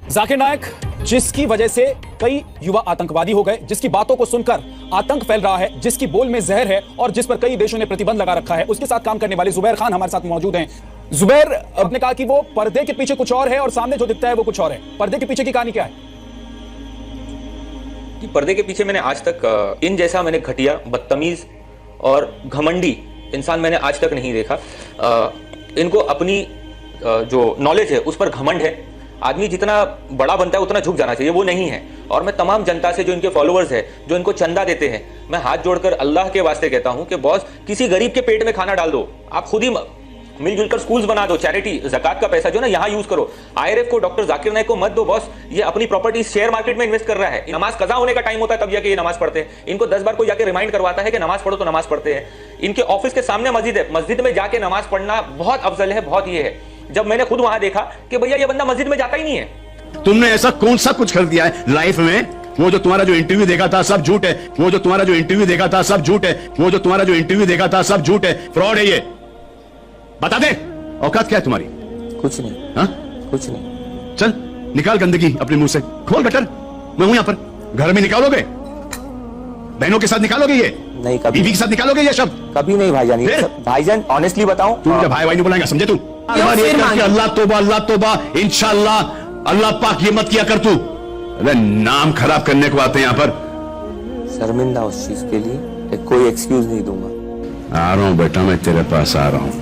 जाकिर नायक, जिसकी वजह से कई युवा आतंकवादी हो गए, जिसकी बातों को सुनकर आतंक फैल रहा है, जिसकी बोल में जहर है और जिस पर कई देशों ने प्रतिबंध लगा रखा है, उसके साथ काम करने वाले जुबैर खान हमारे साथ मौजूद हैं। जुबैर, आपने कहा कि वो पर्दे के पीछे कुछ और है और सामने जो दिखता है वो कुछ और है। पर्दे के पीछे की कहानी क्या है? कि पर्दे के पीछे मैंने आज तक इन जैसा मैंने घटिया, बदतमीज और घमंडी इंसान मैंने आज तक नहीं देखा। इनको अपनी जो नॉलेज है उस पर घमंड है। आदमी जितना बड़ा बनता है उतना झुक जाना चाहिए, वो नहीं है। और मैं तमाम जनता से, जो इनके फॉलोअर्स है, जो इनको चंदा देते हैं, मैं हाथ जोड़कर अल्लाह के वास्ते कहता हूं कि बॉस, किसी गरीब के पेट में खाना डाल दो। आप खुद ही मिलजुल कर स्कूल्स बना दो, चैरिटी, ज़कात का पैसा जो ना यहाँ यूज करो। IRF को, डॉक्टर जाकिर नायक को मत दो बॉस, ये अपनी प्रॉपर्टी शेयर मार्केट में इन्वेस्ट कर रहा है। नमाज कज़ा होने का टाइम होता है तब जाके ये नमाज पढ़ते हैं। इनको 10 बार कोई जाके रिमाइंड करवाता है कि नमाज पढ़ो तो नमाज पढ़ते हैं। इनके ऑफिस के सामने मस्जिद है, मस्जिद में जाके नमाज पढ़ना बहुत अफजल है, बहुत ये है। जब मैंने खुद वहां देखा कि भैया ये बंदा मस्जिद में जाता ही नहीं है। तुमने ऐसा कौन सा कुछ कर दिया है लाइफ में? वो जो तुम्हारा जो इंटरव्यू देखा था सब झूठ है। वो जो तुम्हारा जो इंटरव्यू देखा था सब झूठ है। वो जो तुम्हारा जो इंटरव्यू देखा था सब झूठ है, फ्रॉड है ये। बता दे, औकात क्या है तुम्हारी? कुछ नहीं। हाँ, कुछ नहीं। चल निकाल गंदगी अपने मुंह से, खोल गटर। मैं हूं यहां पर। घर में निकालोगे? बहनों के साथ निकालोगे? ये नहीं, कभी बीवी के साथ निकालोगे ये शब्द? कभी नहीं भाईजान। भाईजान ऑनेस्टली बताऊं, तू मुझे भाई भाई नहीं बुलाएगा, समझे तू? अल्लाह तौबा, अल्लाह तौबा, इंशाअल्लाह अल्लाह पाक ये मत किया कर तू। अरे नाम खराब करने को आते हैं यहाँ पर। शर्मिंदा उस चीज के लिए कोई एक्सक्यूज नहीं दूंगा। आ रहा हूँ बेटा, मैं तेरे पास आ रहा हूँ।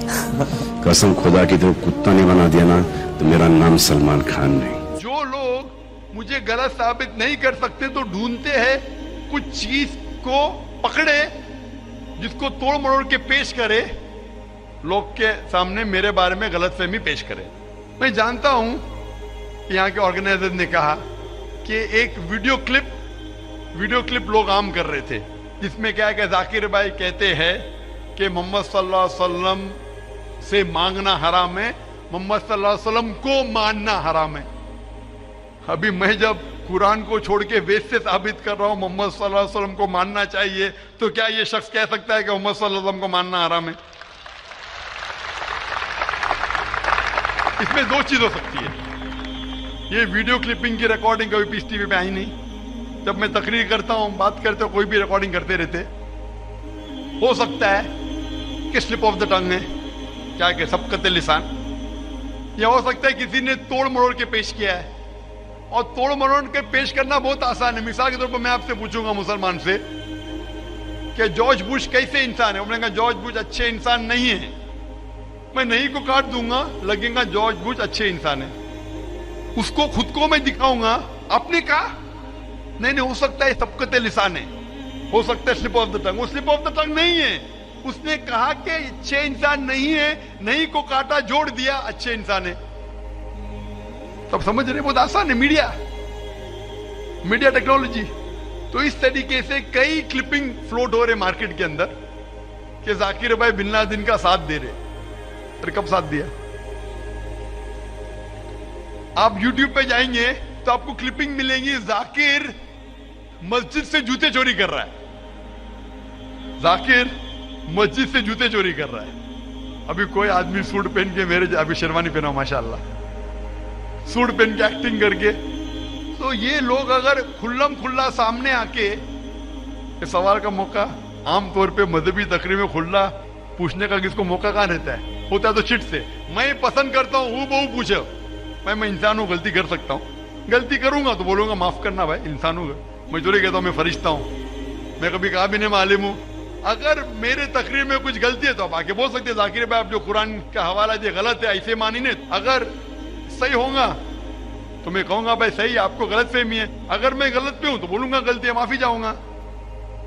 कसम खुदा की, तो कुत्ता नहीं बना दिया ना तो मेरा नाम सलमान खान नहीं। जो लोग मुझे गलत साबित नहीं कर सकते तो ढूंढते हैं कुछ चीज को पकड़े जिसको तोड़ मरोड़ के पेश करे, लोग के सामने मेरे बारे में गलतफहमी पेश करे। मैं जानता हूं कि यहाँ के ऑर्गेनाइजर ने कहा कि एक वीडियो क्लिप लोग आम कर रहे थे, जिसमें क्या है कि जाकिर भाई कहते हैं कि मोहम्मद सल्लल्लाहु अलैहि वसल्लम से मांगना हराम है, मोहम्मद सल्लल्लाहु अलैहि वसल्लम को मानना हराम है। अभी मैं जब कुरान को छोड़ के वेद से साबित कर रहा हूं मोहम्मद सल्लल्लाहु अलैहि वसल्लम को मानना चाहिए, तो क्या ये शख्स कह सकता है कि मोहम्मद सल्लल्लाहु अलैहि वसल्लम को मानना हराम है? इसमें दो चीज हो सकती है। ये वीडियो क्लिपिंग की रिकॉर्डिंग कभी पीस टीवी पे आई नहीं। जब मैं तकरीर करता हूं, बात करते हो, कोई भी रिकॉर्डिंग करते रहते। हो सकता है कि स्लिप ऑफ द टंग है, क्या कि सबकत लिसान। या हो सकता है किसी ने तोड़ मरोड़ के पेश किया है, और तोड़ मरोड़ के पेश करना बहुत आसान है। मिसाल के तौर पर मैं आपसे पूछूंगा मुसलमान से कि जॉर्ज बुश कैसे इंसान है? उन्होंने कहा जॉर्ज बुश अच्छे इंसान नहीं है। मैं नहीं को काट दूंगा, लगेगा जॉर्ज बुश अच्छे इंसान है। उसको खुद को मैं दिखाऊंगा, आपने कहा नहीं, हो सकता है सबकत लिसान है, हो सकता है स्लिप ऑफ द टंग। वो स्लिप ऑफ द टंग नहीं है। उसने कहा कि अच्छे इंसान नहीं है, नहीं को काटा, जोड़ दिया, अच्छे इंसान है। सब समझ रहे? बहुत आसान है। Media technology. तो इस तरीके से कई क्लिपिंग फ्लोट हो रहे मार्केट के अंदर कि जाकिर भाई बिन लादेन का साथ दे रहे। अरे कब साथ दिया? आप YouTube पे जाएंगे तो आपको क्लिपिंग मिलेंगी, जाकिर मस्जिद से जूते चोरी कर रहा है। जाकिर मस्जिद से जूते चोरी कर रहा है। अभी कोई आदमी सूट पहन के, मेरे अभी शेरवानी पहना माशाल्लाह, सूट पहन के एक्टिंग करके, तो ये लोग अगर खुल्लम खुल्ला सामने आके, इस सवाल का मौका आमतौर पे मजहबी तकरीर में खुल्ला पूछने का किसको मौका कहां रहता है? होता है तो चिट से। मैं पसंद करता हूं हूं बहु पूछो। मैं इंसान हूं, गलती कर सकता हूं। गलती करूंगा तो बोलूंगा माफ करना भाई, इंसान हूं। मैं चोरी कहता हूं मैं फरिश्ता हूं। मैं कभी कहा भी नहीं मालिम हूं। अगर मेरे तकरीर में कुछ गलती है तो आप आके बोल सकते हैं जाकिर भाई आप जो कुरान का हवाला दिए गलत है, ऐसे मानी नहीं। अगर सही होगा तो मैं कहूंगा भाई सही, आपको गलत फहमी है। अगर मैं गलत पे हूं तो बोलूंगा गलती है, माफी चाहूंगा।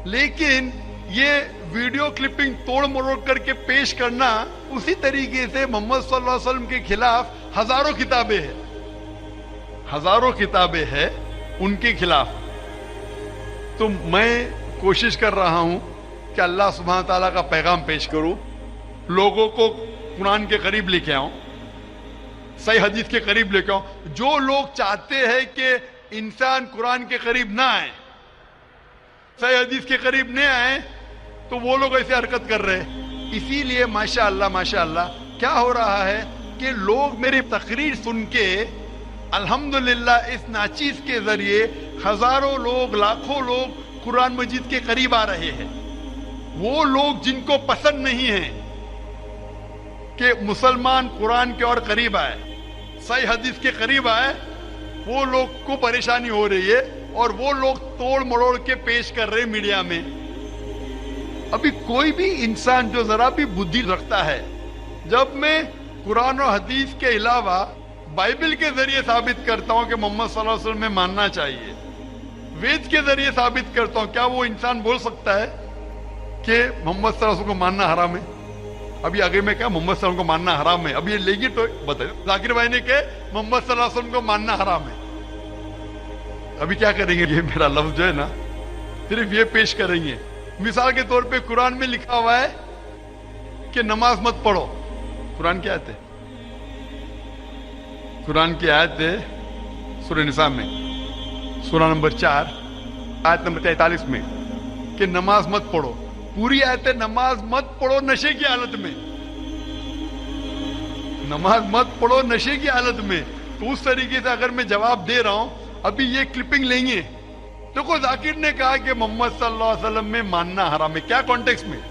लेकिन ये वीडियो क्लिपिंग तोड़ मरोड़ करके पेश करना, उसी तरीके से मोहम्मद सल्लल्लाहु अलैहि वसल्लम के खिलाफ हजारों किताबें हैं उनके खिलाफ। तो मैं कोशिश कर रहा हूं कि अल्लाह सुब्हान ताला का पैगाम पेश करूं, लोगों को कुरान के करीब लेके आऊं, सही हदीस के करीब लेके आऊं। जो लोग चाहते हैं कि इंसान कुरान के करीब ना आए, सही हदीस के करीब नहीं आए, तो वो लोग ऐसे हरकत कर रहे हैं। इसीलिए माशाअल्लाह क्या हो रहा है कि लोग मेरी तकरीर सुन के अल्हम्दुलिल्लाह इस नाचीज के जरिए हजारों लोग, लाखों लोग कुरान मजीद के करीब आ रहे हैं। वो लोग जिनको पसंद नहीं है कि मुसलमान कुरान के और करीब आए, सही हदीस के करीब आए, वो लोग को परेशानी हो रही है और वो लोग तोड़ मरोड़ के पेश कर रहे मीडिया में। अभी कोई भी इंसान जो जरा भी बुद्धि रखता है, जब मैं कुरान और हदीस के अलावा बाइबल के जरिए साबित करता हूं कि मोहम्मद सल्लल्लाहु अलैहि वसल्लम में मानना चाहिए, वेद के जरिए साबित करता हूं, क्या वो इंसान बोल सकता है कि मोहम्मद सल्लल्लाहु अलैहि वसल्लम को मानना हराम है? अभी आगे में क्या मोहम्मद सल्लल्लाहु अलैहि वसल्लम को मानना हराम है, अभी ये लेगी तो बताइए। जाकिर भाई ने कहा मोहम्मद सल्लल्लाहु अलैहि वसल्लम को मानना हराम है, अभी क्या करेंगे? ये मेरा लफ्ज जो है ना, सिर्फ ये पेश करेंगे। मिसाल के तौर पे कुरान में लिखा हुआ है कि नमाज मत पढ़ो, कुरान की आयत है, कुरान की आयत है सूरह निसा में, सूरह नंबर 4 आयत नंबर 43 में, कि नमाज मत पढ़ो। पूरी आयत है नमाज मत पढ़ो नशे की हालत में, नमाज मत पढ़ो नशे की हालत में। तो उस तरीके से अगर मैं जवाब दे रहा हूं, अभी ये क्लिपिंग लेंगे, देखो जाकिर ने कहा कि मोहम्मद सल्लल्लाहु अलैहि वसल्लम में मानना हराम है, क्या कॉन्टेक्स्ट में?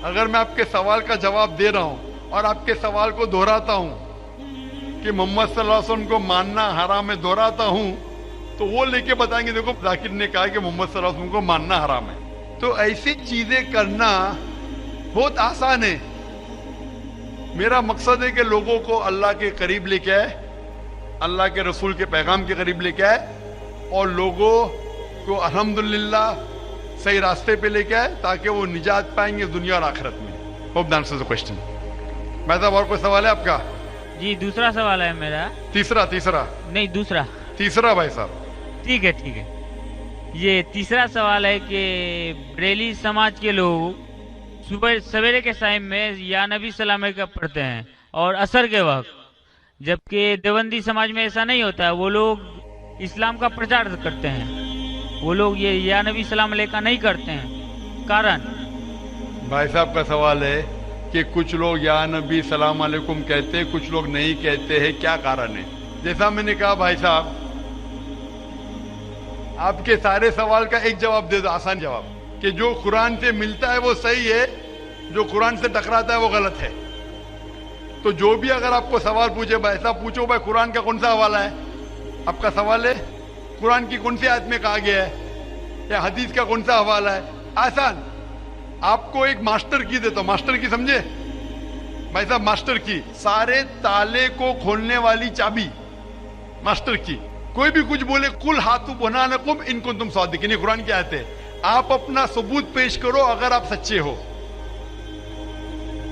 अगर मैं आपके सवाल का जवाब दे रहा हूं और आपके सवाल को दोहराता हूं कि मोहम्मद सल्लल्लाहु अलैहि वसल्लम को मानना हराम है, दोहराता हूं, तो वो लेके बताएंगे देखो जाकिर ने कहा कि मोहम्मद सल्लल्लाहु अलैहि वसल्लम को मानना हराम है। तो ऐसी चीजें करना बहुत आसान है। मेरा मकसद है कि लोगों को अल्लाह के करीब लेके आए, अल्लाह के रसूल के पैगाम के करीब लेके आए और लोगों को अल्हम्दुलिल्लाह सही रास्ते पे लेके आए ताकि वो निजात पाएंगे दुनिया और आखिरत में। Hope that answers the question. भाई साहब और कोई सवाल है आपका? जी दूसरा सवाल है मेरा। तीसरा नहीं दूसरा। तीसरा भाई साहब। ठीक है। ये तीसरा सवाल है कि बरेली समाज के लोग सुबह सवेरे के टाइम में या नबी सलाम का पढ़ते हैं और असर के वक्त, जबकि देवबंदी समाज में ऐसा नहीं होता है, वो लोग इस्लाम का प्रचार करते हैं, वो लोग ये या नबी सलाम अलैका नहीं करते हैं, कारण? भाई साहब का सवाल है कि कुछ लोग या नबी सलाम अलैकुम कहते हैं, कुछ लोग नहीं कहते हैं, क्या कारण है? जैसा मैंने कहा भाई साहब, आपके सारे सवाल का एक जवाब दे दो, आसान जवाब, कि जो कुरान से मिलता है वो सही है, जो कुरान से टकराता है वो गलत है। तो जो भी अगर आपको सवाल पूछे, भाई साहब पूछो भाई कुरान का कौन सा हवाला है? आपका सवाल है कुरान की कौन सी आयत में कहा गया है या हदीस का कौन सा हवाला है? आसान। आपको एक मास्टर की देता हूं, मास्टर की समझे भाई साहब? मास्टर की, सारे ताले को खोलने वाली चाबी, मास्टर की। कोई भी कुछ बोले, कुल हाथू बुरहानकुम इन कुंतुम सादिकीन, ये कुरान की आयत है। आप अपना सबूत पेश करो अगर आप सच्चे हो।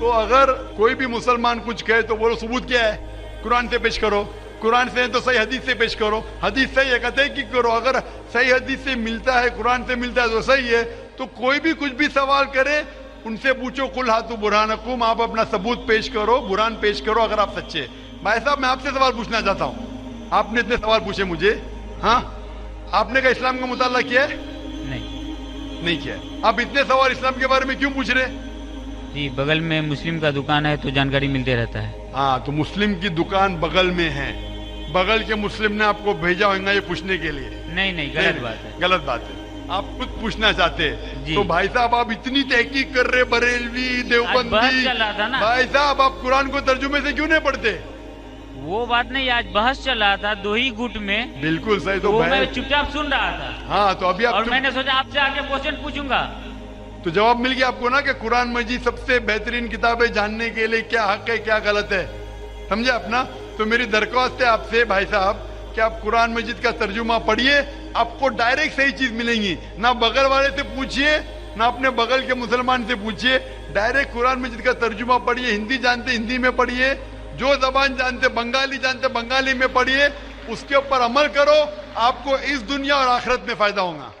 तो अगर कोई भी मुसलमान कुछ कहे तो बोलो सबूत क्या है? कुरान से पेश करो, कुरान से तो सही हदीस से पेश करो, हदीस सही है कहते कि करो, अगर सही हदीस से मिलता है, कुरान से मिलता है तो सही है। तो कोई भी कुछ भी सवाल करे उनसे पूछो कुल हाथू बुरहानकुम, आप अपना सबूत पेश करो, बुरहान पेश करो अगर आप सच्चे। भाई साहब मैं आपसे सवाल पूछना चाहता हूँ, आपने इतने सवाल पूछे मुझे, हाँ आपने का इस्लाम का मुताला किया है? नहीं किया। आप इतने सवाल इस्लाम के बारे में क्यों पूछ रहे? जी बगल में मुस्लिम का दुकान है तो जानकारी मिलते रहता है। हाँ तो मुस्लिम की दुकान बगल में है, बगल के मुस्लिम ने आपको भेजा होगा ये पूछने के लिए? नहीं गलत बात है, गलत बात है। आप खुद पूछना चाहते हैं। तो भाई साहब आप इतनी तहकीक कर रहे, बरेलवी देवबंदी, भाई साहब आप कुरान को तर्जुमे से क्यों नहीं पढ़ते? वो बात नहीं, आज बहस चल रहा था दो ही गुट में। बिल्कुल सही। तो मैं चुपचाप सुन रहा था। हाँ तो अभी आप और मैंने सोचा आपसे आके क्वेश्चन पूछूंगा, तो जवाब मिल गया आपको ना कि कुरान मजीद सबसे बेहतरीन किताब है, जानने के लिए क्या हक है क्या गलत है, समझे अपना? तो मेरी दरख्वास्त है आपसे भाई साहब कि आप कुरान मजीद का तर्जुमा पढ़िए, आपको डायरेक्ट सही चीज मिलेंगी। ना बगल वाले से पूछिए, ना अपने बगल के मुसलमान से पूछिए, डायरेक्ट कुरान मजीद का तर्जुमा पढ़िए। हिंदी जानते हिंदी में पढ़िए, जो जबान जानते बंगाली जानते बंगाली में पढ़िए, उसके ऊपर अमल करो, आपको इस दुनिया और आखिरत में फायदा होगा।